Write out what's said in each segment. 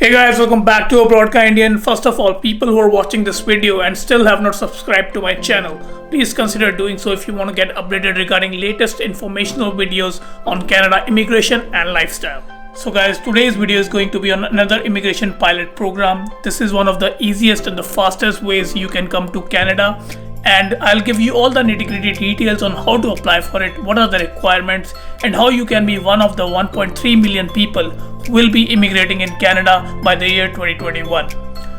Hey guys, welcome back to Broadcast Indian. First of all, people who are watching this video and still have not subscribed to my channel, please consider doing so if you want to get updated regarding latest informational videos on Canada immigration and lifestyle. So guys, today's video is going to be on another immigration pilot program. This is one of the easiest and the fastest ways you can come to Canada, and I'll give you all the nitty-gritty details on how to apply for it, what are the requirements, and how you can be one of the 1.3 million people who will be immigrating in Canada by the year 2021.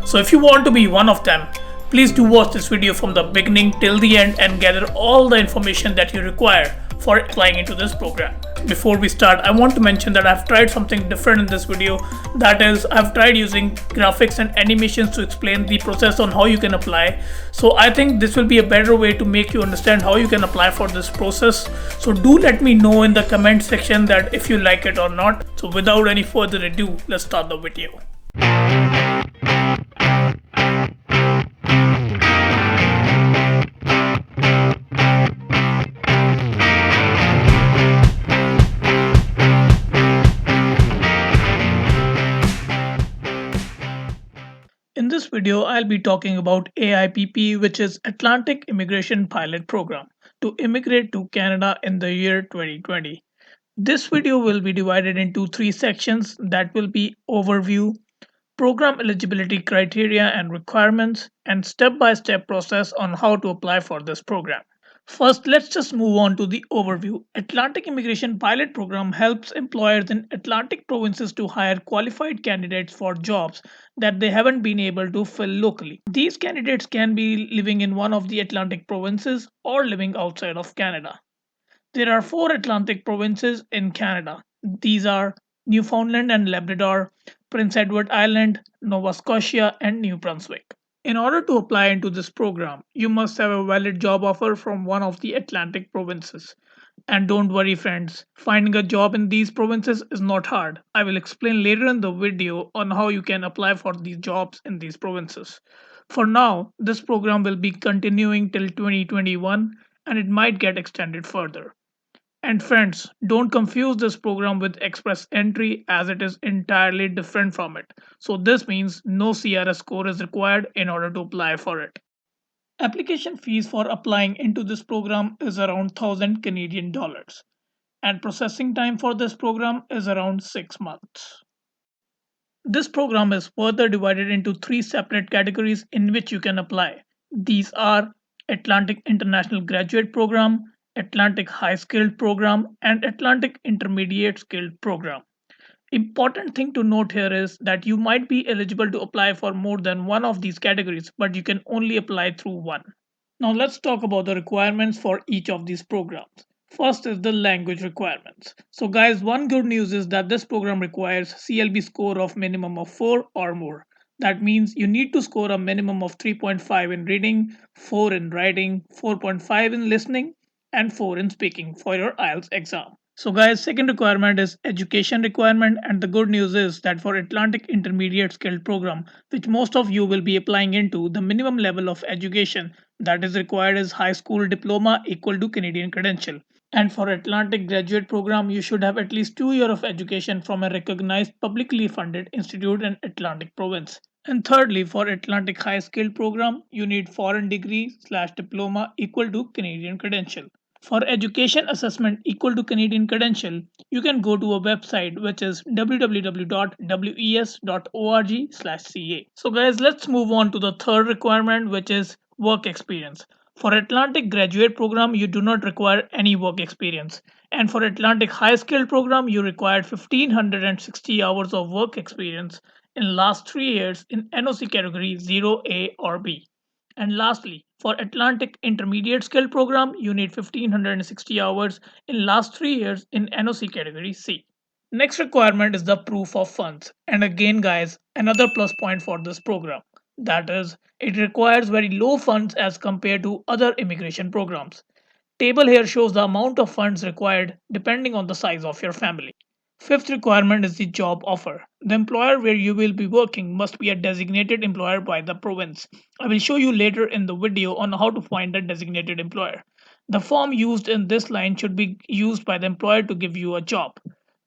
So if you want to be one of them, please do watch this video from the beginning till the end and gather all the information that you require for applying into this program. Before we start, I want to mention that I've tried something different in this video. That is, I've tried using graphics and animations to explain the process on how you can apply. So I think this will be a better way to make you understand how you can apply for this process. So do let me know in the comment section that if you like it or not. So without any further ado, let's start the video. In this video, I'll be talking about AIPP, which is Atlantic Immigration Pilot Program, to immigrate to Canada in the year 2020. This video will be divided into three sections that will be overview, program eligibility criteria and requirements, and step-by-step process on how to apply for this program. First, let's just move on to the overview. Atlantic Immigration Pilot Program helps employers in Atlantic provinces to hire qualified candidates for jobs that they haven't been able to fill locally. These candidates can be living in one of the Atlantic provinces or living outside of Canada. There are four Atlantic provinces in Canada. These are Newfoundland and Labrador, Prince Edward Island, Nova Scotia, and New Brunswick. In order to apply into this program, you must have a valid job offer from one of the Atlantic provinces. And don't worry, friends, finding a job in these provinces is not hard. I will explain later in the video on how you can apply for these jobs in these provinces. For now, this program will be continuing till 2021 and it might get extended further. And friends, don't confuse this program with Express Entry as it is entirely different from it. So this means no CRS score is required in order to apply for it. Application fees for applying into this program is around 1000 Canadian dollars and processing time for this program is around 6 months. This program is further divided into three separate categories in which you can apply. These are Atlantic International Graduate Program, Atlantic High Skilled Program, and Atlantic Intermediate Skilled Program. Important thing to note here is that you might be eligible to apply for more than one of these categories, but you can only apply through one. Now let's talk about the requirements for each of these programs. First is the language requirements. So guys, one good news is that this program requires CLB score of minimum of 4 or more. That means you need to score a minimum of 3.5 in reading, 4 in writing, 4.5 in listening, and 4 in speaking for your IELTS exam. So guys, second requirement is education requirement, and the good news is that for Atlantic Intermediate Skilled Program, which most of you will be applying into, the minimum level of education that is required is high school diploma equal to Canadian credential. And for Atlantic Graduate Program, you should have at least 2 years of education from a recognized publicly funded institute in Atlantic province. And thirdly, for Atlantic High Skilled Program, you need foreign degree/diploma equal to Canadian credential. For education assessment equal to Canadian credential, you can go to a website which is www.wes.org/ca. So guys, let's move on to the third requirement, which is work experience. For Atlantic Graduate Program, you do not require any work experience. And for Atlantic High Skilled Program, you require 1560 hours of work experience in last 3 years in NOC category 0A or B. And lastly, for Atlantic Intermediate Skill Program, you need 1560 hours in last 3 years in NOC category C. Next requirement is the proof of funds. And again guys, another plus point for this program. That is, it requires very low funds as compared to other immigration programs. Table here shows the amount of funds required depending on the size of your family. Fifth requirement is the job offer. The employer where you will be working must be a designated employer by the province. I will show you later in the video on how to find a designated employer. The form used in this line should be used by the employer to give you a job.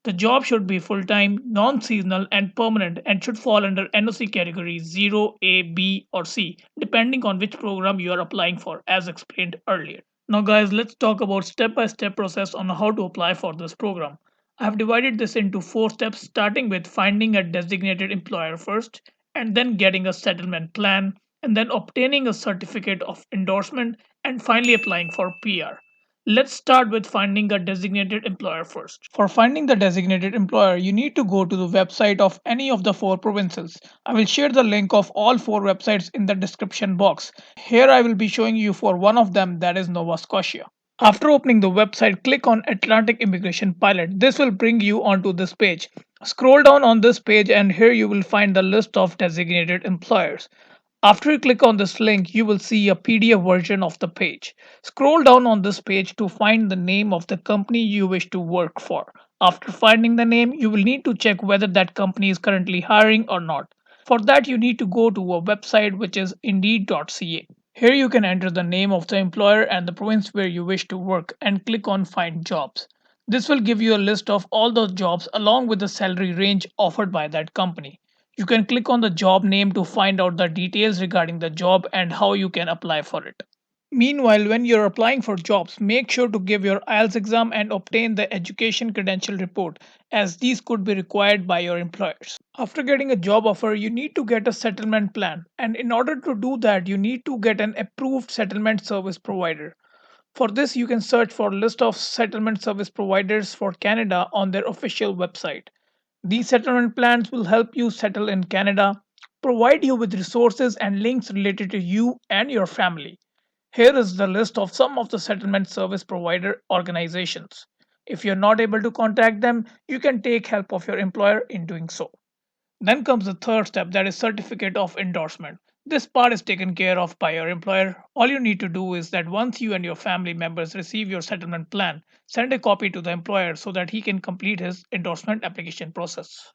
The job should be full-time, non-seasonal and permanent and should fall under NOC category 0, A, B or C depending on which program you are applying for as explained earlier. Now guys, let's talk about step-by-step process on how to apply for this program. I have divided this into 4 steps starting with finding a designated employer first and then getting a settlement plan and then obtaining a certificate of endorsement and finally applying for PR. Let's start with finding a designated employer first. For finding the designated employer, you need to go to the website of any of the 4 provinces. I will share the link of all 4 websites in the description box. Here I will be showing you for one of them, that is Nova Scotia. After opening the website, click on Atlantic Immigration Pilot. This will bring you onto this page. Scroll down on this page and here you will find the list of designated employers. After you click on this link, you will see a PDF version of the page. Scroll down on this page to find the name of the company you wish to work for. After finding the name, you will need to check whether that company is currently hiring or not. For that, you need to go to a website which is indeed.ca. Here you can enter the name of the employer and the province where you wish to work and click on Find Jobs. This will give you a list of all those jobs along with the salary range offered by that company. You can click on the job name to find out the details regarding the job and how you can apply for it. Meanwhile, when you're applying for jobs, make sure to give your IELTS exam and obtain the education credential report, as these could be required by your employers. After getting a job offer, you need to get a settlement plan, and in order to do that, you need to get an approved settlement service provider. For this, you can search for a list of settlement service providers for Canada on their official website. These settlement plans will help you settle in Canada, provide you with resources and links related to you and your family. Here is the list of some of the settlement service provider organizations. If you're not able to contact them, you can take help of your employer in doing so. Then comes the third step, that is certificate of endorsement. This part is taken care of by your employer. All you need to do is that once you and your family members receive your settlement plan, send a copy to the employer so that he can complete his endorsement application process.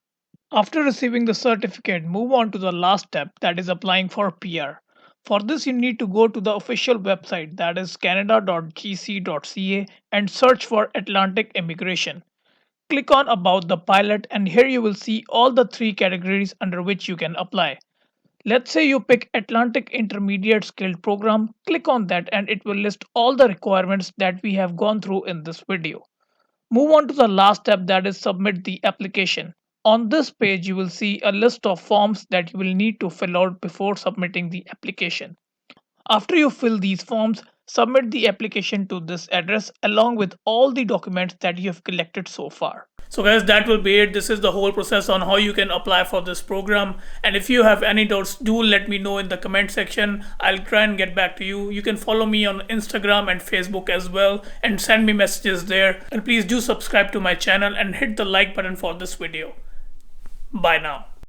After receiving the certificate, move on to the last step, that is applying for PR. For this, you need to go to the official website, that is canada.gc.ca, and search for Atlantic Immigration. Click on About the Pilot and here you will see all the 3 categories under which you can apply. Let's say you pick Atlantic Intermediate Skilled Program, click on that and it will list all the requirements that we have gone through in this video. Move on to the last step, that is submit the application. On this page you will see a list of forms that you will need to fill out before submitting the application. After you fill these forms, submit the application to this address along with all the documents that you have collected so far. So guys, that will be it. This is the whole process on how you can apply for this program. And if you have any doubts, do let me know in the comment section. I'll try and get back to you. You can follow me on Instagram and Facebook as well and send me messages there. And please do subscribe to my channel and hit the like button for this video. Bye now.